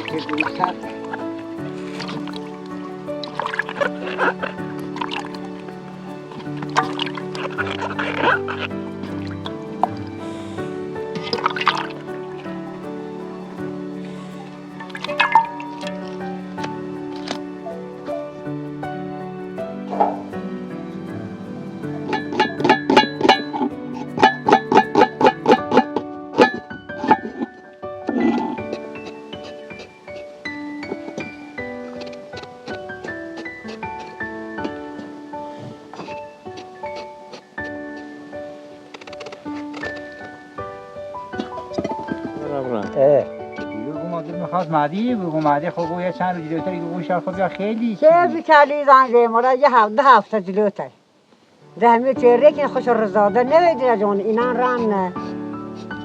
که دوستت میخواست مادی بگو مادی خب یه چند رو جلوتر بگو شر خب یا خیلی چه بیتالی زنگ مولا یه هفته جلوتر ده همیو چهره که خوش رزاده نویدی جون اینا ران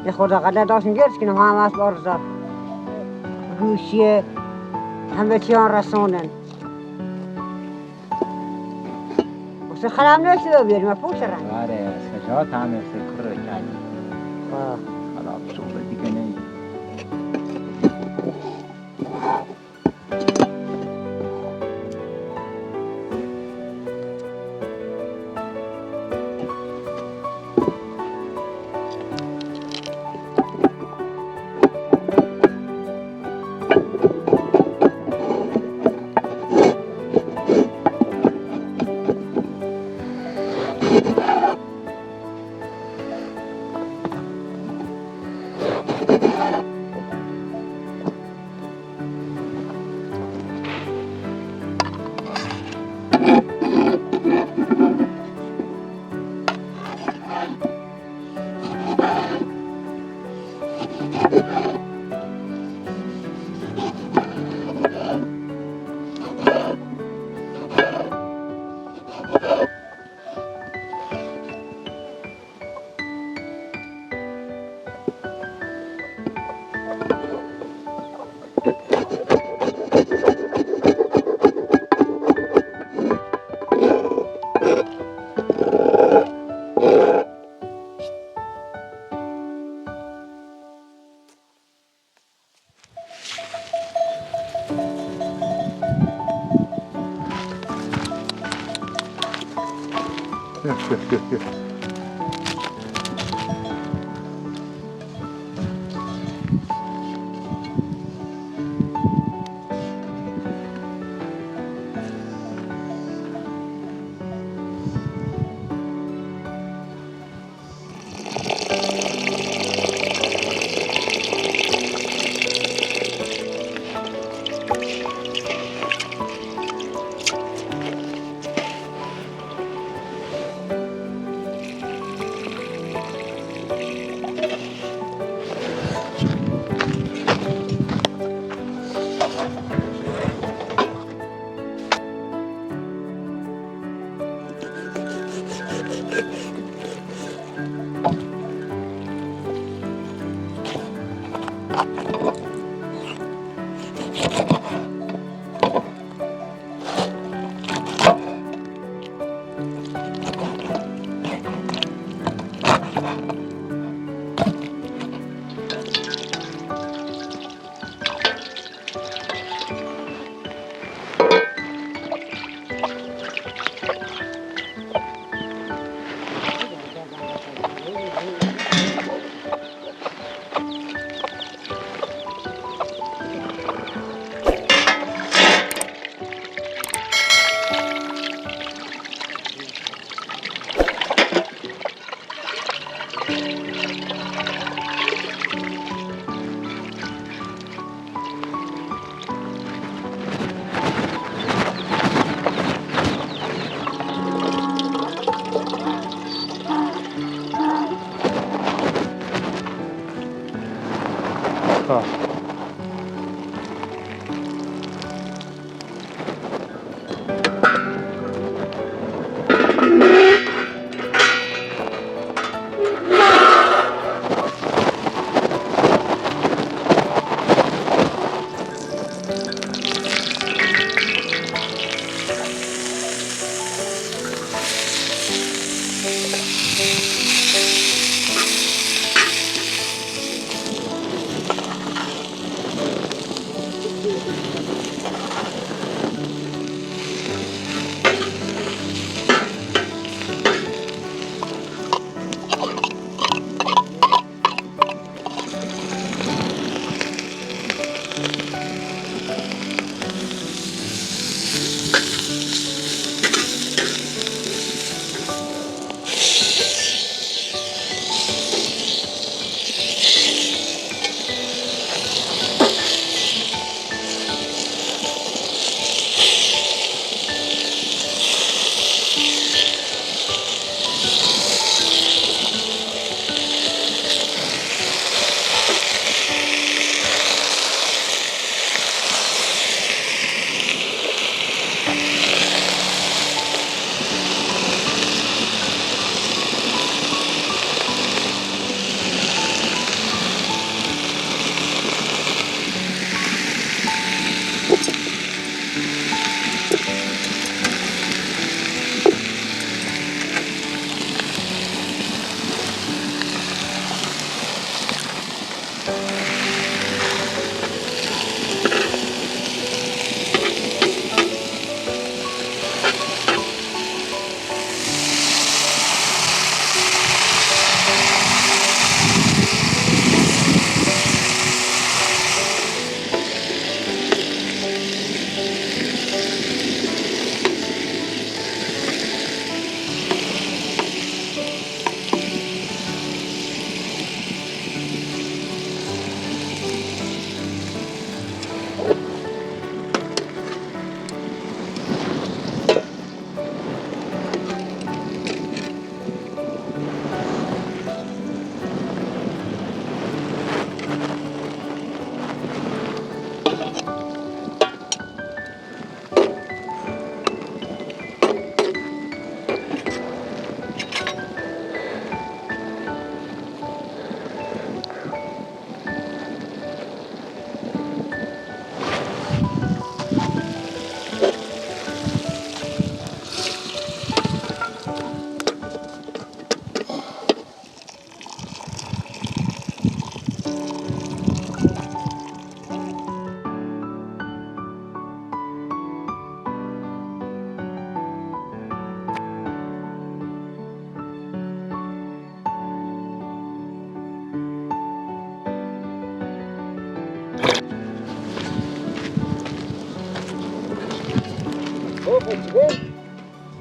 یه خدا قدر داشتن گرد کنم هم از بارزا گوشیه همه چیان رسونن واسه خرم نشده بیاریم و پوچ رنگ آره سجاد هم فکر رو کردی خلاف شغل دیگه نید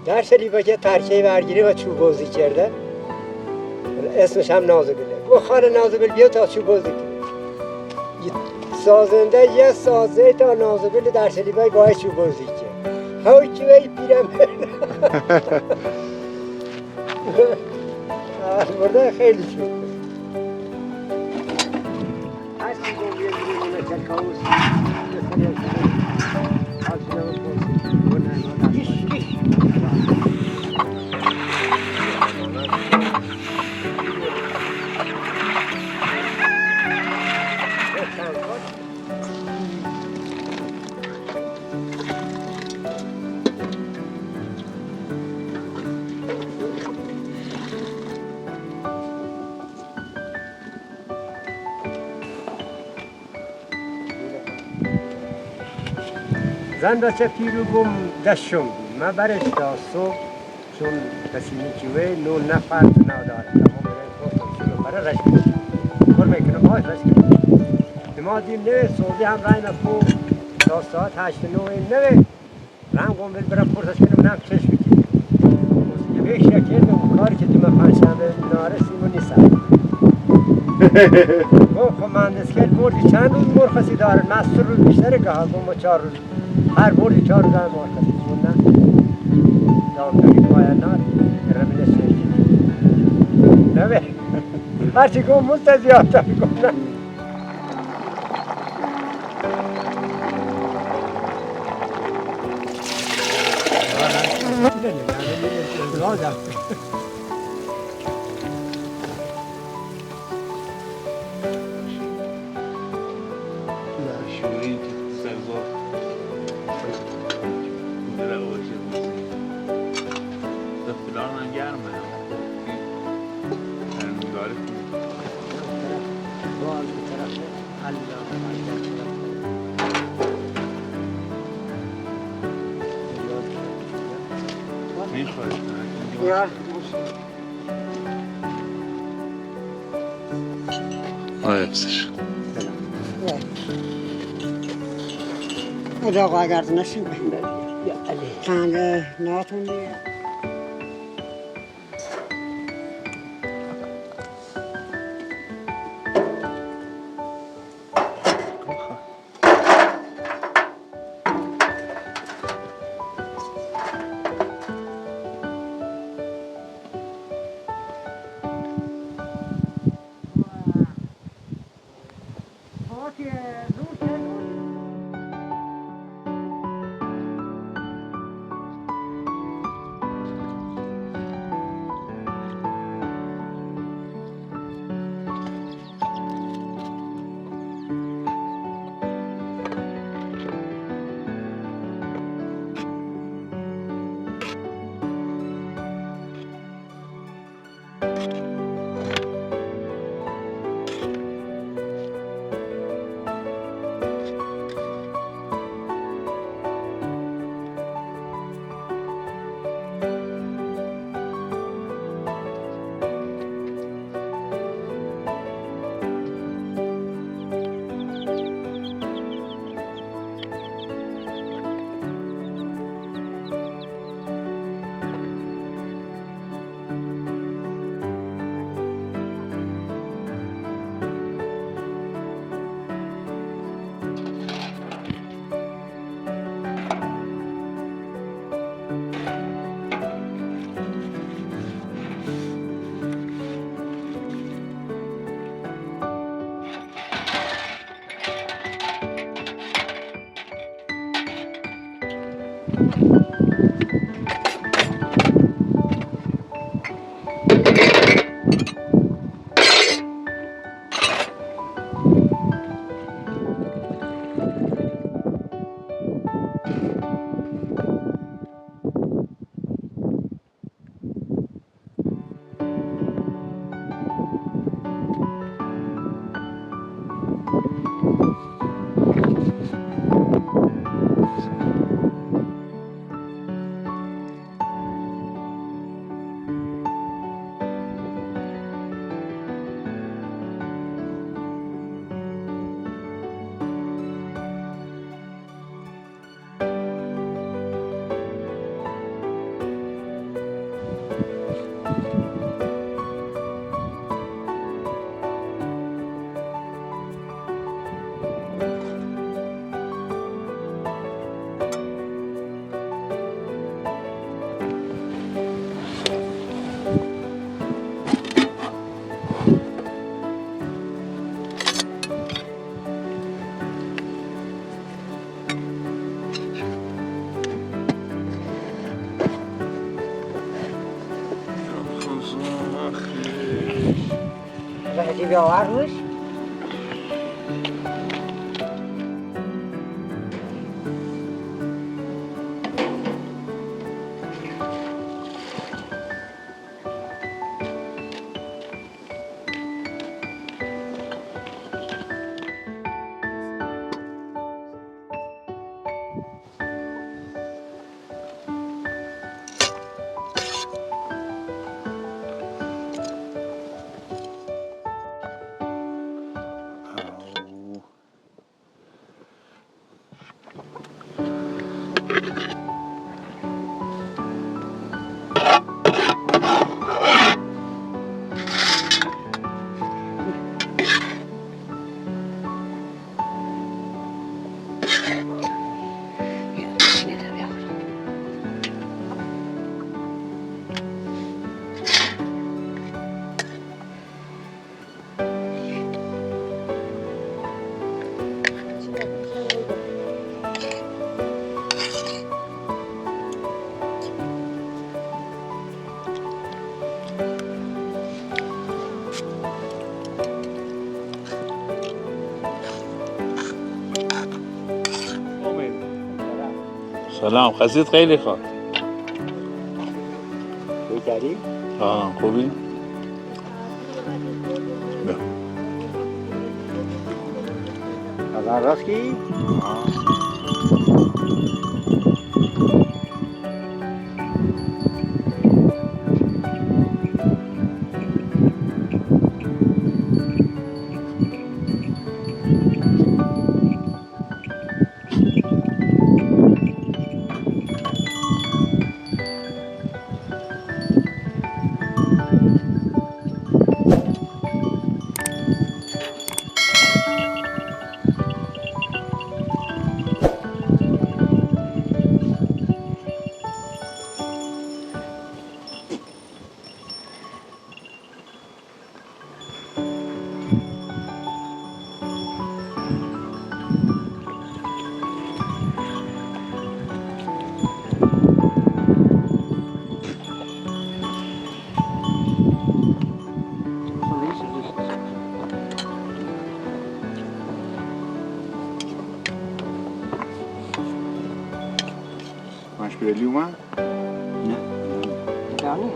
درس لیباکه ترکیه برگیری و چوب بازی کرده اسمش هم نازگله و خانه نازگل بیا تا چوب بازی کنه سازنده یه سازه تا نازگل درس لیبای باید چوب بازی کرد هاوی که بایی پیرم برده خیلی شد هستی گویه بیرونه کلکاوز زن بچه پیرو گم دشم من برش تا صبح چون کسی میکیوه نو نفر نداره تمام برای رشک کار میکنه باید رشک ما دیم نوه صبحی هم رای نفو تا ساعت 8-9 نوه رم گم برم پرسش کنم نم چشم بکنم یه بیش شکل و کاری که دیمه پنجشنبه ناره سیمو نیستم خب مهندس که بردی چند روز مرخصی داره مستر روز بیشتره که ها گم 4 روز هر بردی 4 روز هم مرخصی چون نه دامداری پایانات رمینه سوشی نوه هرچی گم مستزیادتر گم نه Ja. حفظش Ja. از آقا اگر نشیم یا علی خنده ناتون دیگه راحتی بیاور روش سلام خسید خیلی خواه توی کردی؟ خوبی؟ از راست کی؟ مامانش بریلی اومد؟ نه دانی